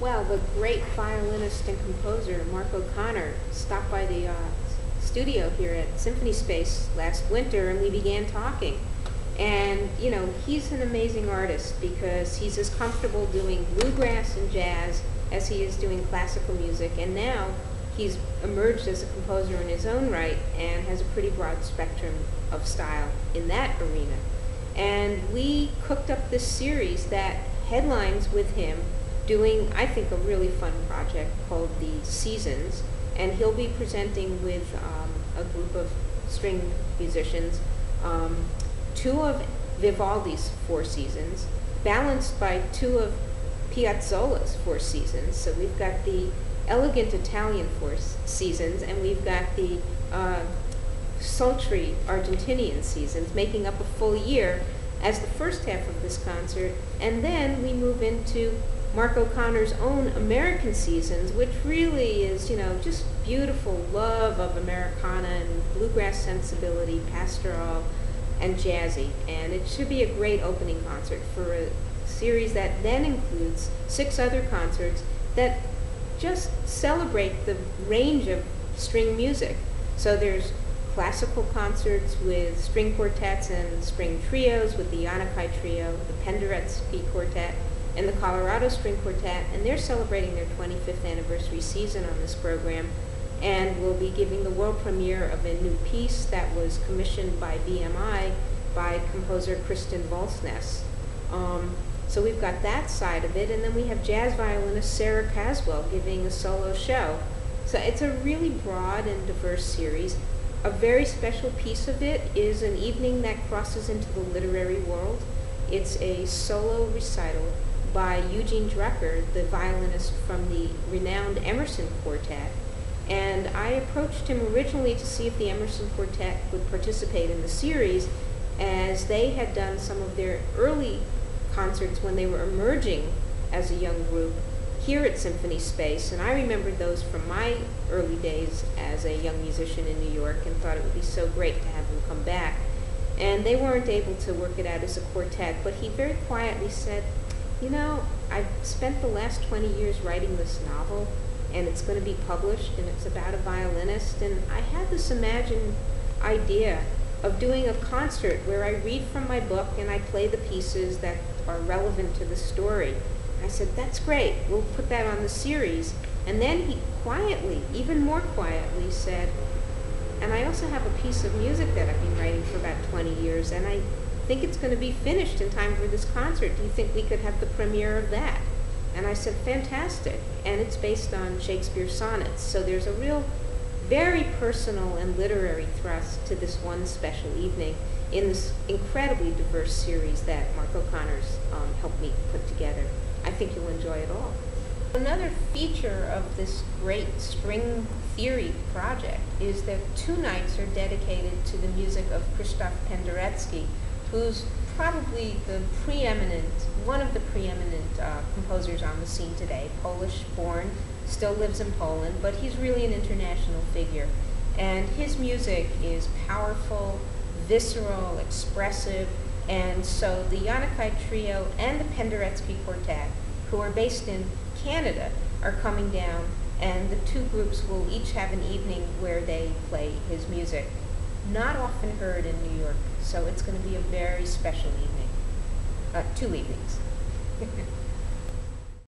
Well, the great violinist and composer Mark O'Connor stopped by the studio here at Symphony Space last winter, and we began talking. And, you know, he's an amazing artist because he's as comfortable doing bluegrass and jazz as he is doing classical music. And now he's emerged as a composer in his own right and has a pretty broad spectrum of style in that arena. And we cooked up this series that headlines with him doing, I think, a really fun project called The Seasons. And he'll be presenting with a group of string musicians, two of Vivaldi's Four Seasons, balanced by two of Piazzolla's Four Seasons. So we've got the elegant Italian Four Seasons, and we've got the sultry Argentinian seasons, making up a full year as the first half of this concert. And then we move into Mark O'Connor's own American seasons, which really is, you know, just beautiful love of Americana and bluegrass sensibility, pastoral and jazzy. And it should be a great opening concert for a series that then includes 6 other concerts that just celebrate the range of string music. So there's classical concerts with string quartets and string trios with the Yanacai Trio, the Penderecki Quartet, and the Colorado String Quartet, and they're celebrating their 25th anniversary season on this program, and we'll be giving the world premiere of a new piece that was commissioned by BMI by composer Kristen Volsness. So we've got that side of it, and then we have jazz violinist Sarah Caswell giving a solo show. So it's a really broad and diverse series. A very special piece of it is an evening that crosses into the literary world. It's a solo recital by Eugene Drucker, the violinist from the renowned Emerson Quartet. And I approached him originally to see if the Emerson Quartet would participate in the series, as they had done some of their early concerts when they were emerging as a young group here at Symphony Space. And I remembered those from my early days as a young musician in New York and thought it would be so great to have them come back. And they weren't able to work it out as a quartet, but he very quietly said, you know, I've spent the last 20 years writing this novel, and it's going to be published, and it's about a violinist, and I had this imagined idea of doing a concert where I read from my book and I play the pieces that are relevant to the story. I said, that's great, we'll put that on the series. And then he quietly, even more quietly, said, and I also have a piece of music that I've been writing for about 20 years, and I think it's going to be finished in time for this concert. Do you think we could have the premiere of that? And I said, fantastic. And it's based on Shakespeare's sonnets. So there's a real, very personal and literary thrust to this one special evening in this incredibly diverse series that Mark O'Connor's helped me put together. I think you'll enjoy it all. Another feature of this great string theory project is that 2 nights are dedicated to the music of Krzysztof Penderecki, who's probably one of the preeminent composers on the scene today. Polish-born, still lives in Poland, but he's really an international figure. And his music is powerful, visceral, expressive, and so the Yanacai Trio and the Penderecki Quartet, who are based in Canada, are coming down, and the 2 groups will each have an evening where they play his music. Not often heard in New York, so it's going to be a very special evening. 2 evenings.